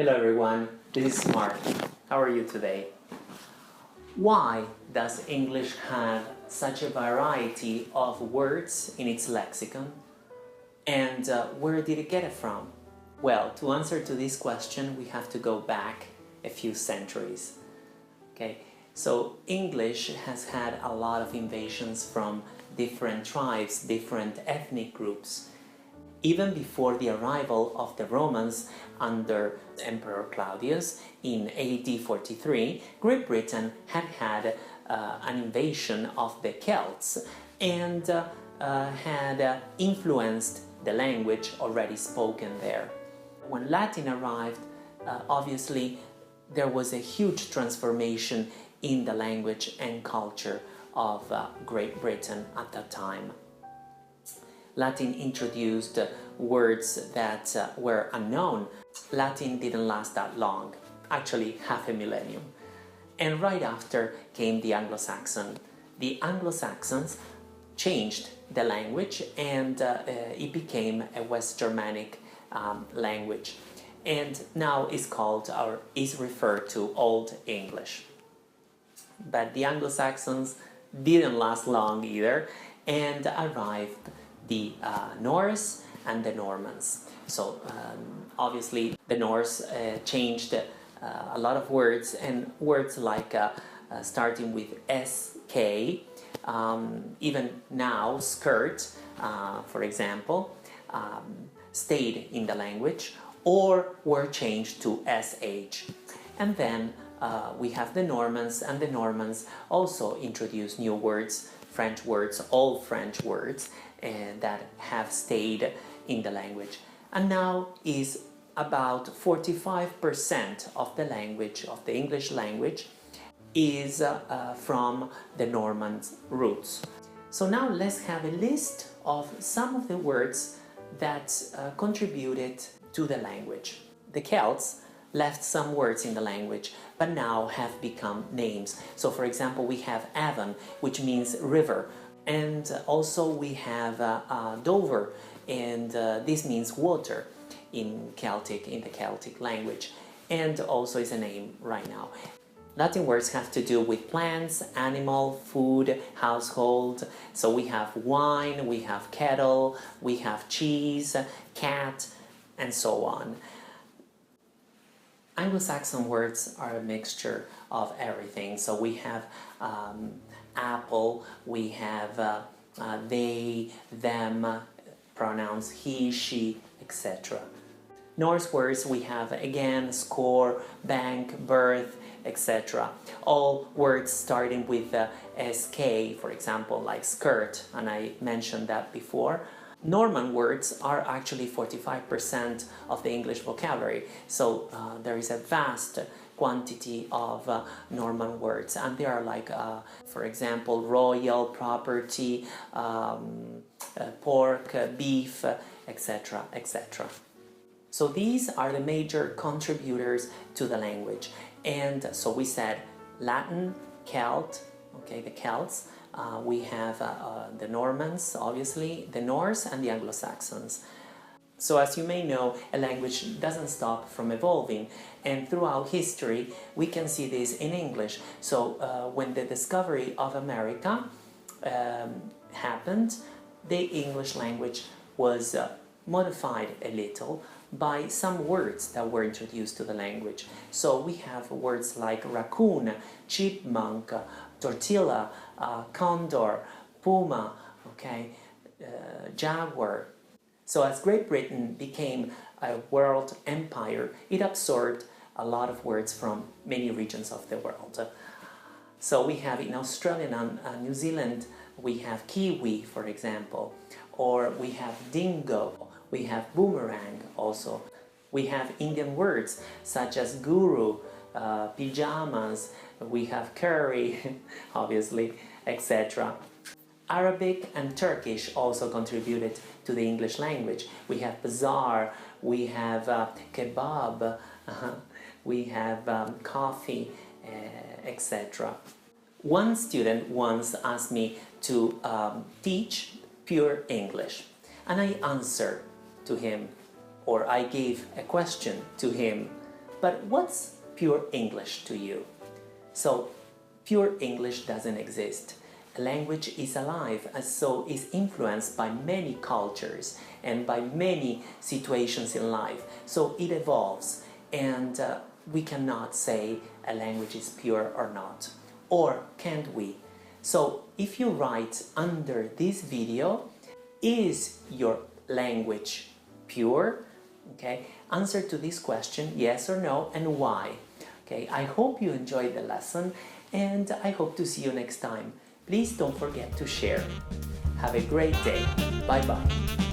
Hello everyone, this is Marc. How are you today? Why does English have such a variety of words in its lexicon? And where did it get it from? Well, to answer to this question, we have to go back a few centuries. Okay, so English has had a lot of invasions from different tribes, different ethnic groups. Even before the arrival of the Romans under Emperor Claudius in AD 43, Great Britain had an invasion of the Celts and had influenced the language already spoken there. When Latin arrived, obviously there was a huge transformation in the language and culture of Great Britain at that time. Latin introduced words that were unknown. Latin didn't last that long, actually half a millennium. And right after came the AngloSaxon. The Anglo-Saxons changed the language and it became a West Germanic language. And now is called or is referred to Old English. But the Anglo-Saxons didn't last long either and arrived the Norse and the Normans. So obviously the Norse changed a lot of words, and words like starting with SK, even now skirt, for example, stayed in the language or were changed to SH. And then we have the Normans, and the Normans also introduced new words, French words, all French words, that have stayed in the language. And now is about 45% of the language, of the English language, is from the Norman roots. So now let's have a list of some of the words that contributed to the language. The Celts left some words in the language, but now have become names. So for example, we have Avon, which means river, and also we have Dover, and this means water in the Celtic language, and also is a name right now. Latin words have to do with plants, animal, food, household. So we have wine, we have kettle, we have cheese, cat, and so on. Anglo-Saxon words are a mixture of everything. So we have apple, we have they, them, pronouns he, she, etc. Norse words we have again score, bank, birth, etc. All words starting with SK, for example, like skirt, and I mentioned that before. Norman words are actually 45% of the English vocabulary, so there is a vast quantity of Norman words, and they are like, for example, royal, property, pork, beef, etc., etc. So these are the major contributors to the language. And so we said Latin, Celt, okay, the Celts, we have the Normans, obviously, the Norse and the Anglo-Saxons. So as you may know, a language doesn't stop from evolving, and throughout history we can see this in English. So when the discovery of America happened, the English language was modified a little by some words that were introduced to the language. So we have words like raccoon, chipmunk, tortilla, condor, puma, okay, jaguar. So as Great Britain became a world empire, it absorbed a lot of words from many regions of the world. So we have in Australia and New Zealand, we have kiwi, for example, or we have dingo, we have boomerang also. We have Indian words such as guru, pyjamas, we have curry, obviously, etc. Arabic and Turkish also contributed to the English language. We have bazaar, we have kebab, we have coffee, etc. One student once asked me to teach pure English, and I answered to him, or I gave a question to him But what's pure English to you? So, pure English doesn't exist. A language is alive and so is influenced by many cultures and by many situations in life. So it evolves, and we cannot say a language is pure or not. Or can't we? So if you write under this video, is your language pure? Okay, answer to this question, yes or no, and why. Okay, I hope you enjoyed the lesson, and I hope to see you next time. Please don't forget to share. Have a great day. Bye-bye.